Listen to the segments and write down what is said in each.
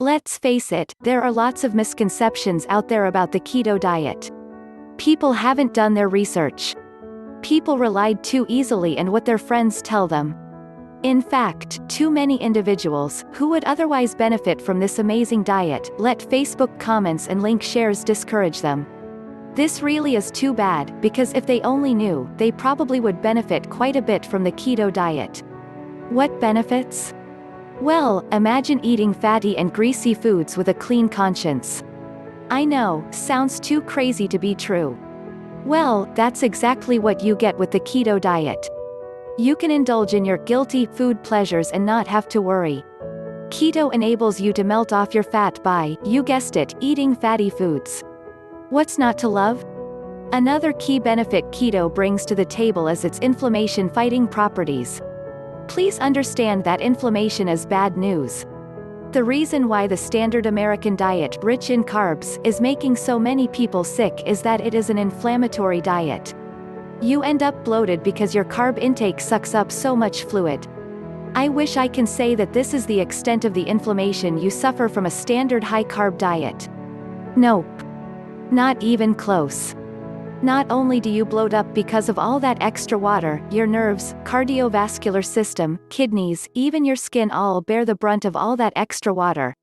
Let's face it, there are lots of misconceptions out there about the keto diet. People haven't done their research. People relied too easily on what their friends tell them. In fact, too many individuals, who would otherwise benefit from this amazing diet, let Facebook comments and link shares discourage them. This really is too bad, because if they only knew, they probably would benefit quite a bit from the keto diet. What benefits? Well, imagine eating fatty and greasy foods with a clean conscience. I know, sounds too crazy to be true. Well, that's exactly what you get with the keto diet. You can indulge in your guilty food pleasures and not have to worry. Keto enables you to melt off your fat by, you guessed it, eating fatty foods. What's not to love? Another key benefit keto brings to the table is its inflammation-fighting properties. Please understand that inflammation is bad news. The reason why the standard American diet, rich in carbs, is making so many people sick is that it is an inflammatory diet. You end up bloated because your carb intake sucks up so much fluid. I wish I can say that this is the extent of the inflammation you suffer from a standard high-carb diet. Nope. Not even close. Not only do you bloat up because of all that extra water, your nerves, cardiovascular system, kidneys, even your skin all bear the brunt of all that extra water.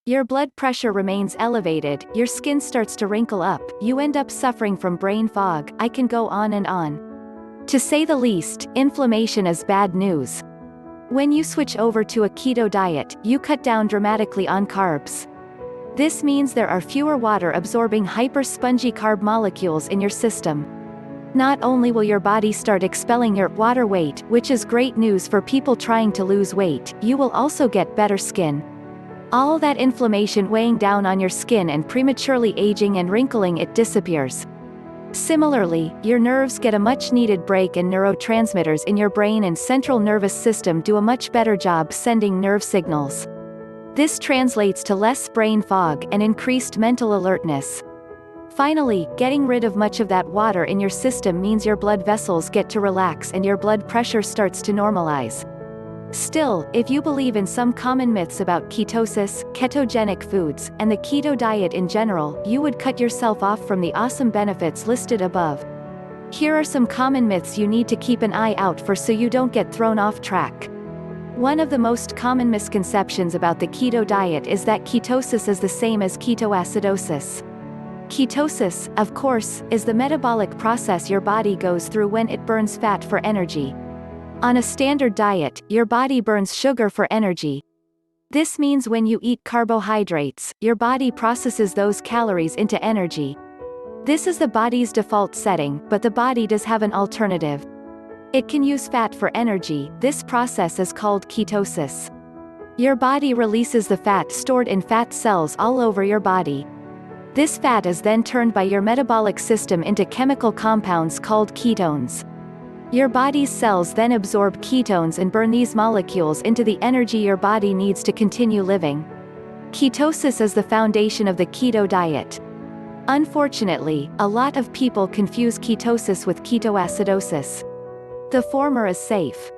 Your blood pressure remains elevated, your skin starts to wrinkle up, you end up suffering from brain fog. I can go on and on. To say the least, inflammation is bad news. When you switch over to a keto diet, you cut down dramatically on carbs. This means there are fewer water-absorbing hyper-spongy carb molecules in your system. Not only will your body start expelling your water weight, which is great news for people trying to lose weight, you will also get better skin. All that inflammation weighing down on your skin and prematurely aging and wrinkling it disappears. Similarly, your nerves get a much-needed break and neurotransmitters in your brain and central nervous system do a much better job sending nerve signals. This translates to less brain fog and increased mental alertness. Finally, getting rid of much of that water in your system means your blood vessels get to relax and your blood pressure starts to normalize. Still, if you believe in some common myths about ketosis, ketogenic foods, and the keto diet in general, you would cut yourself off from the awesome benefits listed above. Here are some common myths you need to keep an eye out for so you don't get thrown off track. One of the most common misconceptions about the keto diet is that ketosis is the same as ketoacidosis. Ketosis, of course, is the metabolic process your body goes through when it burns fat for energy. On a standard diet, your body burns sugar for energy. This means when you eat carbohydrates, your body processes those calories into energy. This is the body's default setting, but the body does have an alternative. It can use fat for energy. This process is called ketosis. Your body releases the fat stored in fat cells all over your body. This fat is then turned by your metabolic system into chemical compounds called ketones. Your body's cells then absorb ketones and burn these molecules into the energy your body needs to continue living. Ketosis is the foundation of the keto diet. Unfortunately, a lot of people confuse ketosis with ketoacidosis. The former is safe.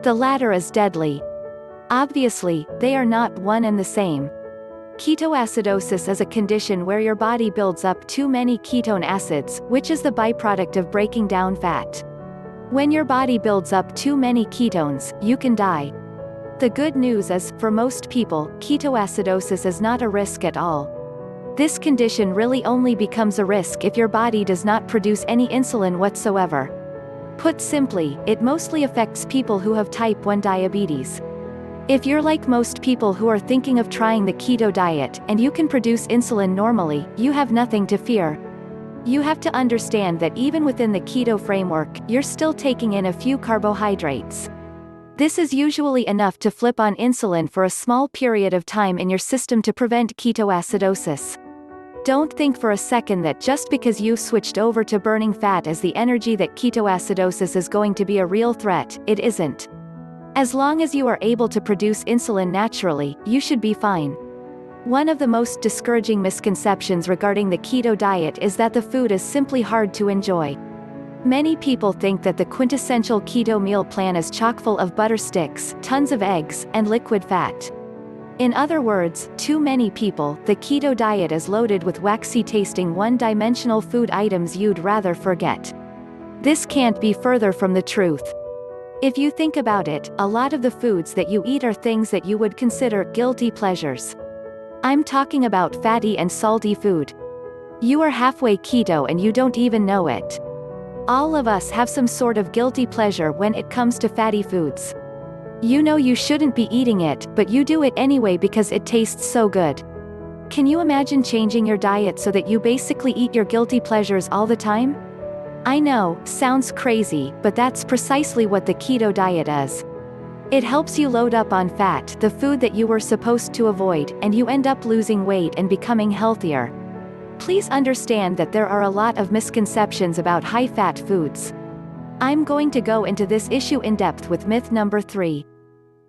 The latter is deadly. Obviously, they are not one and the same. Ketoacidosis is a condition where your body builds up too many ketone acids, which is the byproduct of breaking down fat. When your body builds up too many ketones, you can die. The good news is, for most people, ketoacidosis is not a risk at all. This condition really only becomes a risk if your body does not produce any insulin whatsoever. Put simply, it mostly affects people who have type 1 diabetes. If you're like most people who are thinking of trying the keto diet, and you can produce insulin normally, you have nothing to fear. You have to understand that even within the keto framework, you're still taking in a few carbohydrates. This is usually enough to flip on insulin for a small period of time in your system to prevent ketoacidosis. Don't think for a second that just because you've switched over to burning fat as the energy that ketoacidosis is going to be a real threat. It isn't. As long as you are able to produce insulin naturally, you should be fine. One of the most discouraging misconceptions regarding the keto diet is that the food is simply hard to enjoy. Many people think that the quintessential keto meal plan is chock full of butter sticks, tons of eggs, and liquid fat. In other words, too many people, the keto diet is loaded with waxy-tasting one-dimensional food items you'd rather forget. This can't be further from the truth. If you think about it, a lot of the foods that you eat are things that you would consider guilty pleasures. I'm talking about fatty and salty food. You are halfway keto and you don't even know it. All of us have some sort of guilty pleasure when it comes to fatty foods. You know you shouldn't be eating it, but you do it anyway because it tastes so good. Can you imagine changing your diet so that you basically eat your guilty pleasures all the time? I know, sounds crazy, but that's precisely what the keto diet is. It helps you load up on fat, the food that you were supposed to avoid, and you end up losing weight and becoming healthier. Please understand that there are a lot of misconceptions about high-fat foods. I'm going to go into this issue in depth with myth number 3.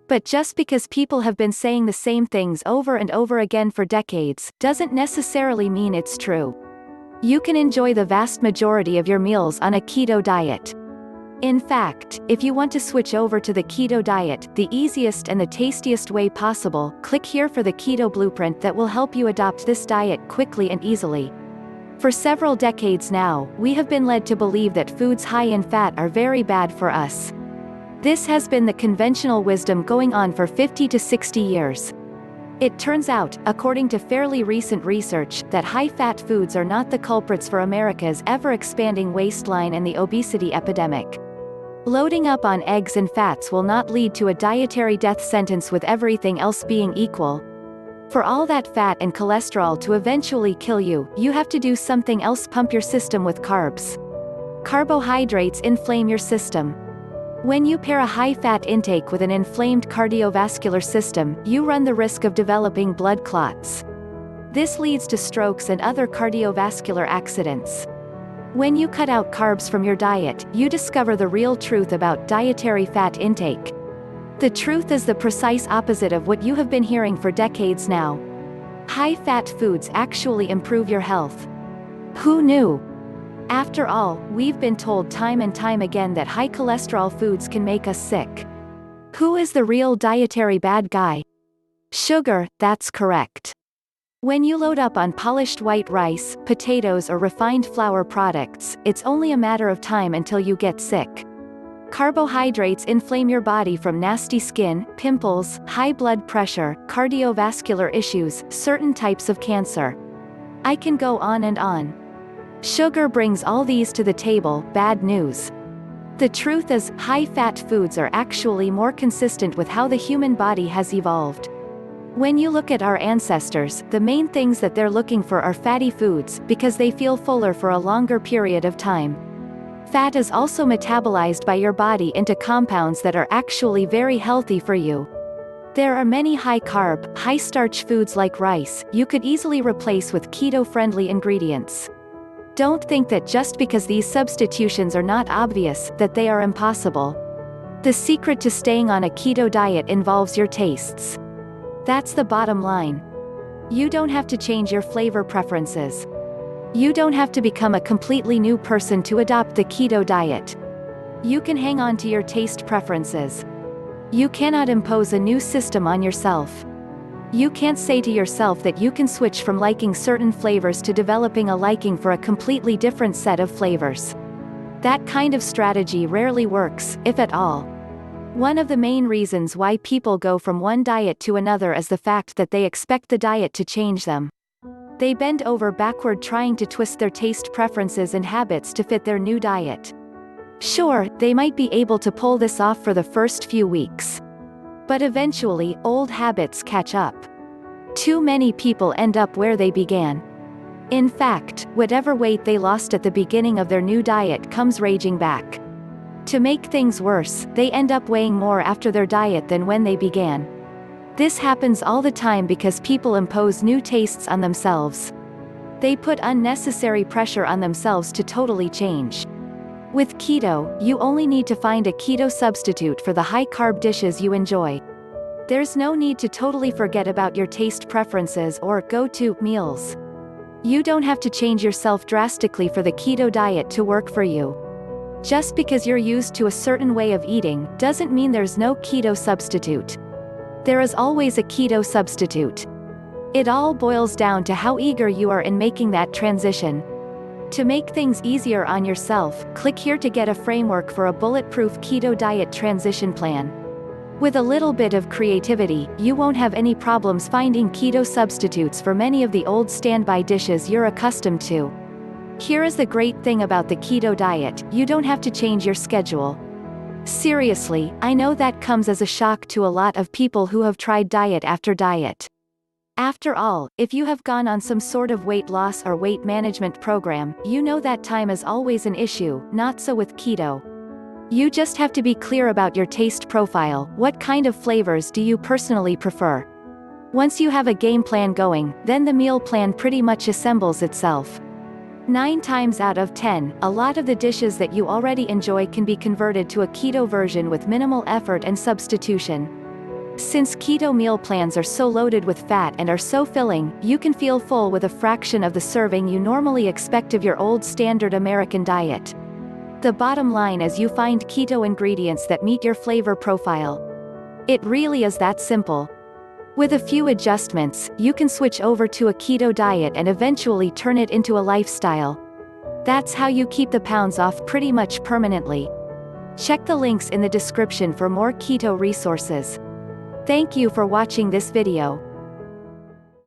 But just because people have been saying the same things over and over again for decades, doesn't necessarily mean it's true. You can enjoy the vast majority of your meals on a keto diet. In fact, if you want to switch over to the keto diet, the easiest and the tastiest way possible, click here for the keto blueprint that will help you adopt this diet quickly and easily. For several decades now, we have been led to believe that foods high in fat are very bad for us. This has been the conventional wisdom going on for 50 to 60 years. It turns out, according to fairly recent research, that high-fat foods are not the culprits for America's ever-expanding waistline and the obesity epidemic. Loading up on eggs and fats will not lead to a dietary death sentence with everything else being equal. For all that fat and cholesterol to eventually kill you, you have to do something else: pump your system with carbs. Carbohydrates inflame your system. When you pair a high-fat intake with an inflamed cardiovascular system, you run the risk of developing blood clots. This leads to strokes and other cardiovascular accidents. When you cut out carbs from your diet, you discover the real truth about dietary fat intake. The truth is the precise opposite of what you have been hearing for decades now. High-fat foods actually improve your health. Who knew? After all, we've been told time and time again that high cholesterol foods can make us sick. Who is the real dietary bad guy? Sugar, that's correct. When you load up on polished white rice, potatoes or refined flour products, it's only a matter of time until you get sick. Carbohydrates inflame your body from nasty skin, pimples, high blood pressure, cardiovascular issues, certain types of cancer. I can go on and on. Sugar brings all these to the table. Bad news. The truth is, high-fat foods are actually more consistent with how the human body has evolved. When you look at our ancestors, the main things that they're looking for are fatty foods, because they feel fuller for a longer period of time. Fat is also metabolized by your body into compounds that are actually very healthy for you. There are many high-carb, high-starch foods like rice you could easily replace with keto-friendly ingredients. Don't think that just because these substitutions are not obvious, that they are impossible. The secret to staying on a keto diet involves your tastes. That's the bottom line. You don't have to change your flavor preferences. You don't have to become a completely new person to adopt the keto diet. You can hang on to your taste preferences. You cannot impose a new system on yourself. You can't say to yourself that you can switch from liking certain flavors to developing a liking for a completely different set of flavors. That kind of strategy rarely works, if at all. One of the main reasons why people go from one diet to another is the fact that they expect the diet to change them. They bend over backward trying to twist their taste preferences and habits to fit their new diet. Sure, they might be able to pull this off for the first few weeks. But eventually, old habits catch up. Too many people end up where they began. In fact, whatever weight they lost at the beginning of their new diet comes raging back. To make things worse, they end up weighing more after their diet than when they began. This happens all the time because people impose new tastes on themselves. They put unnecessary pressure on themselves to totally change. With keto, you only need to find a keto substitute for the high-carb dishes you enjoy. There's no need to totally forget about your taste preferences or go-to meals. You don't have to change yourself drastically for the keto diet to work for you. Just because you're used to a certain way of eating, doesn't mean there's no keto substitute. There is always a keto substitute. It all boils down to how eager you are in making that transition. To make things easier on yourself, click here to get a framework for a bulletproof keto diet transition plan. With a little bit of creativity, you won't have any problems finding keto substitutes for many of the old standby dishes you're accustomed to. Here is the great thing about the keto diet: you don't have to change your schedule. Seriously, I know that comes as a shock to a lot of people who have tried diet after diet. After all, if you have gone on some sort of weight loss or weight management program, you know that time is always an issue. Not so with keto. You just have to be clear about your taste profile. What kind of flavors do you personally prefer? Once you have a game plan going, then the meal plan pretty much assembles itself. 9 times out of 10, a lot of the dishes that you already enjoy can be converted to a keto version with minimal effort and substitution. Since keto meal plans are so loaded with fat and are so filling, you can feel full with a fraction of the serving you normally expect of your old standard American diet. The bottom line is you find keto ingredients that meet your flavor profile. It really is that simple. With a few adjustments, you can switch over to a keto diet and eventually turn it into a lifestyle. That's how you keep the pounds off pretty much permanently. Check the links in the description for more keto resources. Thank you for watching this video.